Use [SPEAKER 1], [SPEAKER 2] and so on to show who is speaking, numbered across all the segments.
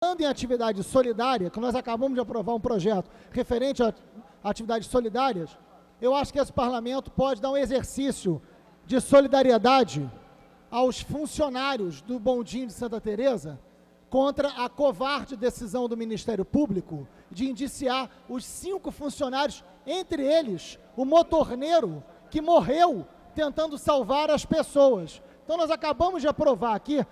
[SPEAKER 1] Falando em atividade solidária, que nós acabamos de aprovar um projeto referente a atividades solidárias, eu acho que esse parlamento pode dar um exercício de solidariedade aos funcionários do Bondinho de Santa Teresa contra a covarde decisão do Ministério Público de indiciar os 5 funcionários, entre eles o motorneiro que morreu tentando salvar as pessoas. Então nós acabamos de aprovar aqui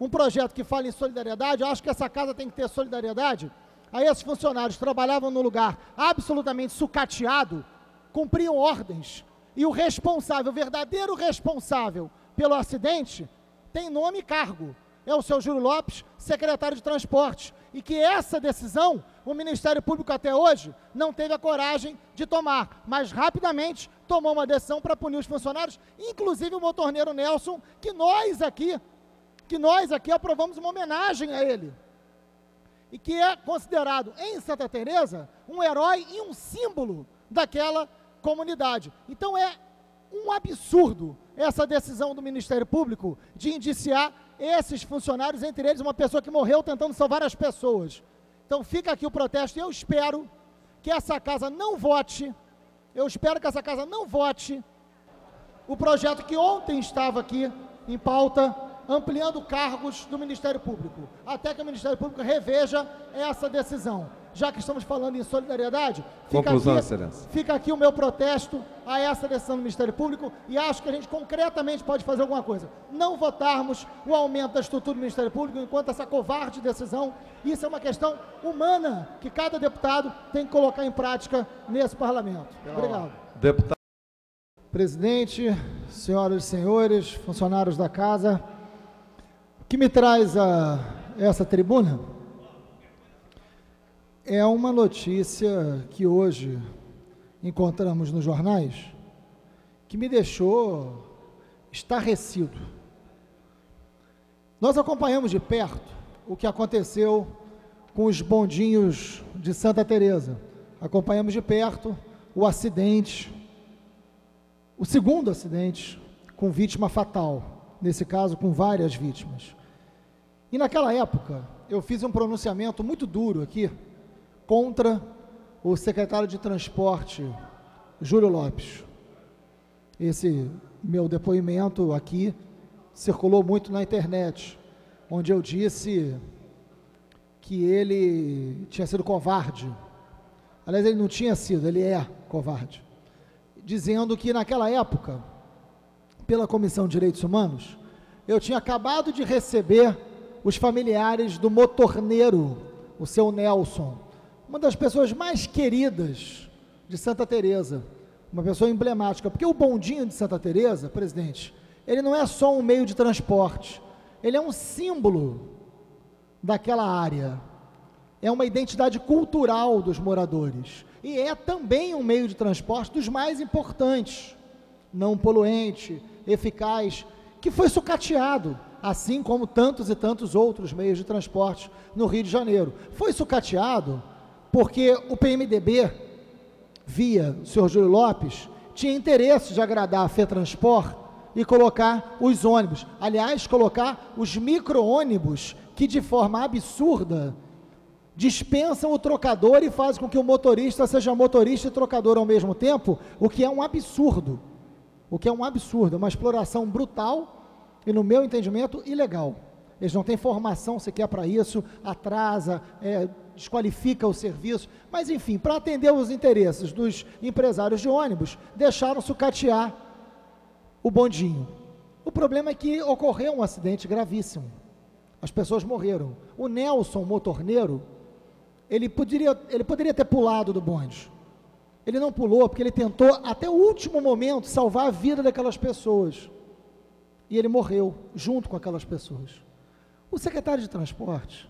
[SPEAKER 1] um projeto que fala em solidariedade. Eu acho que essa casa tem que ter solidariedade a esses funcionários que trabalhavam no lugar absolutamente sucateado, cumpriam ordens, e o responsável, o verdadeiro responsável pelo acidente, tem nome e cargo, é o seu Júlio Lopes, secretário de Transporte, e que essa decisão o Ministério Público até hoje não teve a coragem de tomar, mas rapidamente tomou uma decisão para punir os funcionários, inclusive o motorneiro Nelson, que nós aqui aprovamos uma homenagem a ele, e que é considerado em Santa Teresa um herói e um símbolo daquela comunidade. Então é um absurdo essa decisão do Ministério Público de indiciar esses funcionários, entre eles uma pessoa que morreu tentando salvar as pessoas. Então fica aqui o protesto, e eu espero que essa casa não vote, o projeto que ontem estava aqui em pauta, ampliando cargos do Ministério Público, até que o Ministério Público reveja essa decisão. Já que estamos falando em solidariedade, fica aqui o meu protesto a essa decisão do Ministério Público, e acho que a gente concretamente pode fazer alguma coisa. Não votarmos o aumento da estrutura do Ministério Público enquanto essa covarde decisão. Isso é uma questão humana que cada deputado tem que colocar em prática nesse parlamento. Obrigado.
[SPEAKER 2] Deputado.
[SPEAKER 1] Presidente, senhoras e senhores, funcionários da casa, o que me traz a essa tribuna é uma notícia que hoje encontramos nos jornais, que me deixou estarrecido. Nós acompanhamos de perto o que aconteceu com os bondinhos de Santa Teresa. Acompanhamos de perto o acidente, o segundo acidente com vítima fatal, nesse caso com várias vítimas. E naquela época eu fiz um pronunciamento muito duro aqui contra o secretário de Transporte, Júlio Lopes. Esse meu depoimento aqui circulou muito na internet, onde eu disse que ele tinha sido covarde. Aliás, ele não tinha sido, ele é covarde. Dizendo que naquela época, pela Comissão de Direitos Humanos, eu tinha acabado de receber os familiares do motorneiro, o seu Nelson, uma das pessoas mais queridas de Santa Teresa, uma pessoa emblemática, porque o bondinho de Santa Teresa, presidente, ele não é só um meio de transporte, ele é um símbolo daquela área, é uma identidade cultural dos moradores, e é também um meio de transporte dos mais importantes, não poluente, eficaz, que foi sucateado, assim como tantos e tantos outros meios de transporte no Rio de Janeiro. Foi sucateado porque o PMDB, via o senhor Júlio Lopes, tinha interesse de agradar a FETransport e colocar os ônibus, aliás, colocar os micro-ônibus que de forma absurda dispensam o trocador e fazem com que o motorista seja motorista e trocador ao mesmo tempo, o que é um absurdo, é uma exploração brutal e, no meu entendimento, ilegal. Eles não têm formação sequer para isso, atrasa, desqualifica o serviço, mas enfim, para atender os interesses dos empresários de ônibus, deixaram sucatear o bondinho. O problema é que ocorreu um acidente gravíssimo, as pessoas morreram. O Nelson, motorneiro, ele poderia ter pulado do bonde, ele não pulou porque ele tentou até o último momento salvar a vida daquelas pessoas, e ele morreu junto com aquelas pessoas. O secretário de Transporte,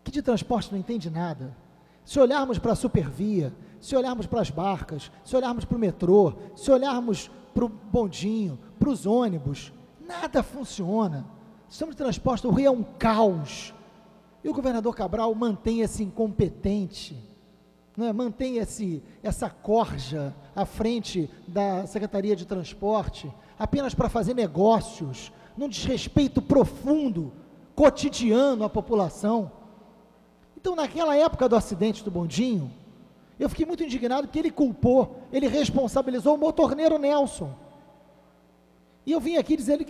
[SPEAKER 1] que de transporte não entende nada, se olharmos para a Supervia, se olharmos para as barcas, se olharmos para o metrô, se olharmos para o bondinho, para os ônibus, nada funciona. O sistema de transporte do Rio é um caos, e o governador Cabral mantém esse incompetente, né? Mantém essa corja à frente da Secretaria de Transporte, apenas para fazer negócios, num desrespeito profundo, cotidiano à população. Então, naquela época do acidente do bondinho, eu fiquei muito indignado porque ele culpou, ele responsabilizou o motorneiro Nelson. E eu vim aqui dizendo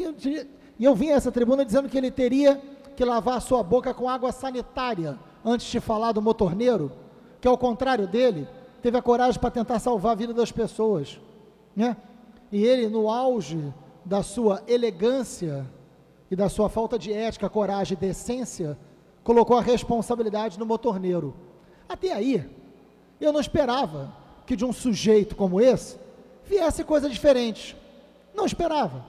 [SPEAKER 1] eu vim a essa tribuna dizendo que ele teria que lavar a sua boca com água sanitária antes de falar do motorneiro, que ao contrário dele, teve a coragem para tentar salvar a vida das pessoas, né? E ele, no auge da sua elegância e da sua falta de ética, coragem e decência, colocou a responsabilidade no motorneiro. Até aí, eu não esperava que de um sujeito como esse viesse coisa diferente. Não esperava.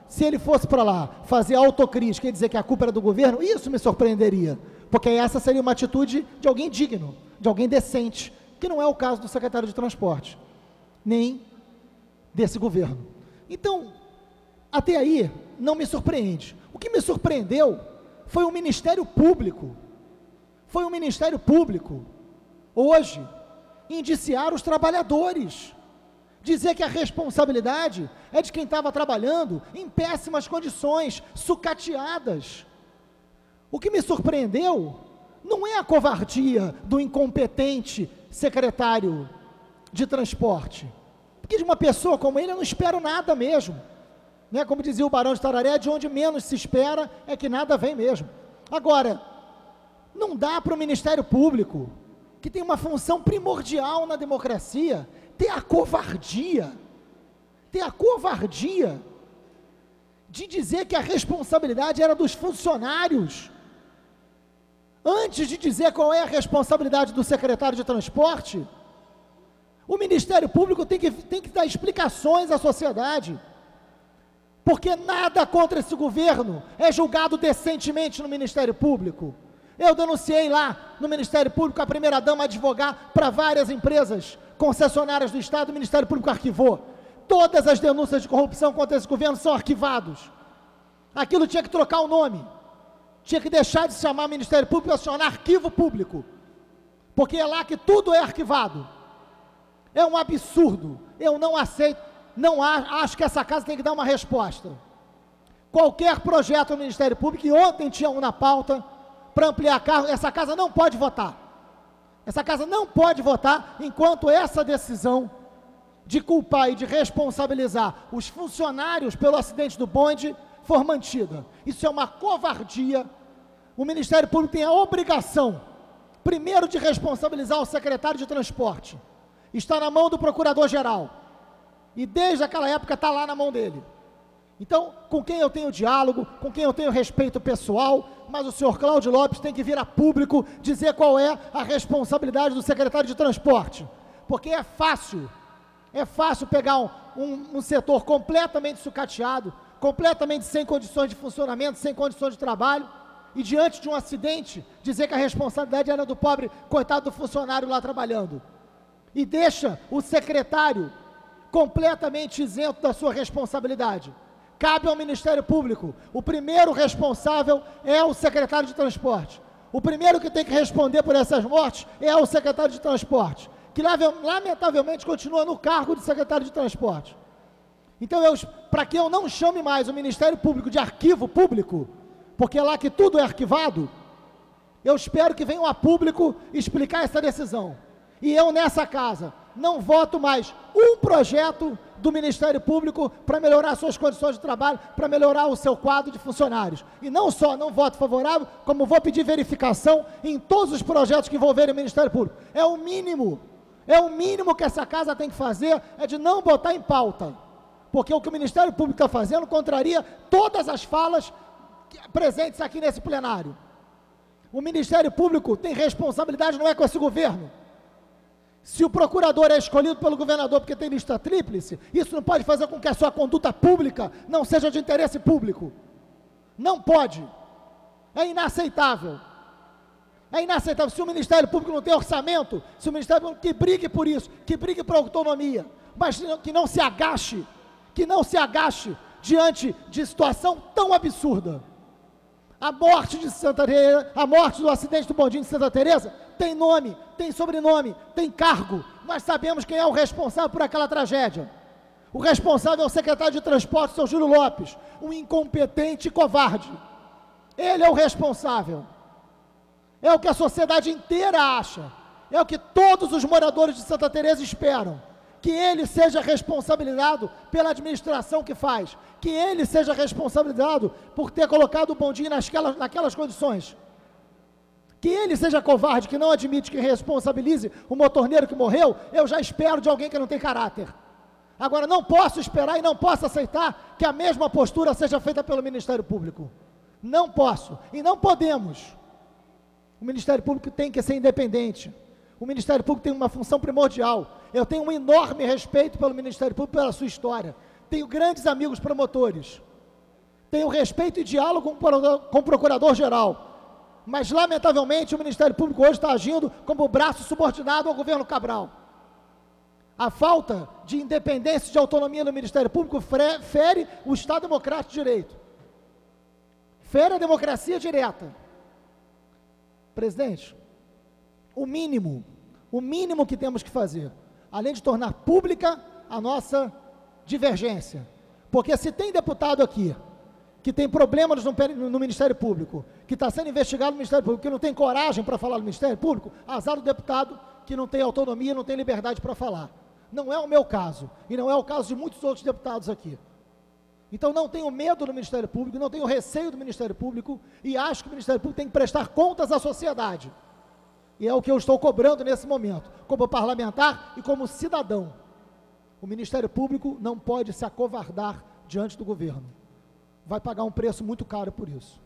[SPEAKER 1] Se ele fosse para lá fazer autocrítica e dizer que a culpa era do governo, isso me surpreenderia, porque essa seria uma atitude de alguém digno, de alguém decente, que não é o caso do secretário de Transporte, nem desse governo. Então, até aí, não me surpreende. O que me surpreendeu foi o Ministério Público. Hoje, indiciar os trabalhadores, dizer que a responsabilidade é de quem estava trabalhando em péssimas condições, sucateadas. O que me surpreendeu não é a covardia do incompetente secretário de Transporte, porque de uma pessoa como ele eu não espero nada mesmo, né? Como dizia o Barão de Tararé, de onde menos se espera é que nada vem mesmo. Agora, não dá para o Ministério Público, que tem uma função primordial na democracia, ter a covardia de dizer que a responsabilidade era dos funcionários, antes de dizer qual é a responsabilidade do secretário de Transporte. O Ministério Público tem que dar explicações à sociedade, porque nada contra esse governo é julgado decentemente no Ministério Público. Eu denunciei lá no Ministério Público a primeira-dama advogar para várias empresas concessionárias do Estado, o Ministério Público arquivou. Todas as denúncias de corrupção contra esse governo são arquivados. Aquilo tinha que trocar o nome, tinha que deixar de se chamar Ministério Público e se chamar Arquivo Público, porque é lá que tudo é arquivado. É um absurdo, eu não aceito, acho que essa casa tem que dar uma resposta. Qualquer projeto do Ministério Público, e ontem tinha um na pauta, para ampliar cargo, essa casa não pode votar. Essa casa não pode votar enquanto essa decisão de culpar e de responsabilizar os funcionários pelo acidente do bonde for mantida. Isso é uma covardia. O Ministério Público tem a obrigação, primeiro, de responsabilizar o secretário de Transporte. Está na mão do Procurador-Geral. E desde aquela época está lá na mão dele. Então, com quem eu tenho diálogo, com quem eu tenho respeito pessoal, mas o senhor Cláudio Lopes tem que vir a público dizer qual é a responsabilidade do secretário de Transporte, porque é fácil pegar um setor completamente sucateado, completamente sem condições de funcionamento, sem condições de trabalho, e diante de um acidente, dizer que a responsabilidade era do pobre, coitado do funcionário lá trabalhando, e deixa o secretário completamente isento da sua responsabilidade. Cabe ao Ministério Público. O primeiro responsável é o secretário de Transporte. O primeiro que tem que responder por essas mortes é o secretário de Transporte, que lamentavelmente continua no cargo de secretário de Transporte. Então, para que eu não chame mais o Ministério Público de arquivo público, porque é lá que tudo é arquivado, eu espero que venham a público explicar essa decisão. E eu, nessa casa, não voto mais um projeto do Ministério Público para melhorar suas condições de trabalho, para melhorar o seu quadro de funcionários. E não só não voto favorável, como vou pedir verificação em todos os projetos que envolverem o Ministério Público. É o mínimo que essa casa tem que fazer, é de não botar em pauta, porque o que o Ministério Público está fazendo contraria todas as falas presentes aqui nesse plenário. O Ministério Público tem responsabilidade, não é com esse governo. Se o procurador é escolhido pelo governador porque tem lista tríplice, isso não pode fazer com que a sua conduta pública não seja de interesse público. Não pode. É inaceitável. É inaceitável. Se o Ministério Público não tem orçamento, se o Ministério Público que brigue por isso, que brigue por autonomia, mas que não se agache diante de situação tão absurda. A morte de Santa Teresa, a morte do acidente do bondinho de Santa Teresa, tem nome, tem sobrenome, tem cargo. Nós sabemos quem é o responsável por aquela tragédia. O responsável é o secretário de Transporte, seu Júlio Lopes, um incompetente e covarde. Ele é o responsável. é o que a sociedade inteira acha, é o que todos os moradores de Santa Teresa esperam, que ele seja responsabilizado pela administração que faz, que ele seja responsabilizado por ter colocado o bondinho naquelas condições, que ele seja covarde, que não admite que responsabilize o motorneiro que morreu. Eu já espero de alguém que não tem caráter. Agora, não posso esperar e não posso aceitar que a mesma postura seja feita pelo Ministério Público. Não posso e não podemos. O Ministério Público tem que ser independente. O Ministério Público tem uma função primordial. Eu tenho um enorme respeito pelo Ministério Público, pela sua história. Tenho grandes amigos promotores. Tenho respeito e diálogo com o Procurador-Geral. Mas, lamentavelmente, o Ministério Público hoje está agindo como braço subordinado ao governo Cabral. A falta de independência e de autonomia no Ministério Público fere o Estado Democrático de Direito. Fere a democracia direta. Presidente, o mínimo que temos que fazer, além de tornar pública a nossa divergência, porque se tem deputado aqui que tem problemas no Ministério Público, que está sendo investigado no Ministério Público, que não tem coragem para falar no Ministério Público, azar do deputado que não tem autonomia, não tem liberdade para falar. Não é o meu caso, e não é o caso de muitos outros deputados aqui. Então não tenho medo do Ministério Público, não tenho receio do Ministério Público, e acho que o Ministério Público tem que prestar contas à sociedade. E é o que eu estou cobrando nesse momento, como parlamentar e como cidadão. O Ministério Público não pode se acovardar diante do governo. Vai pagar um preço muito caro por isso.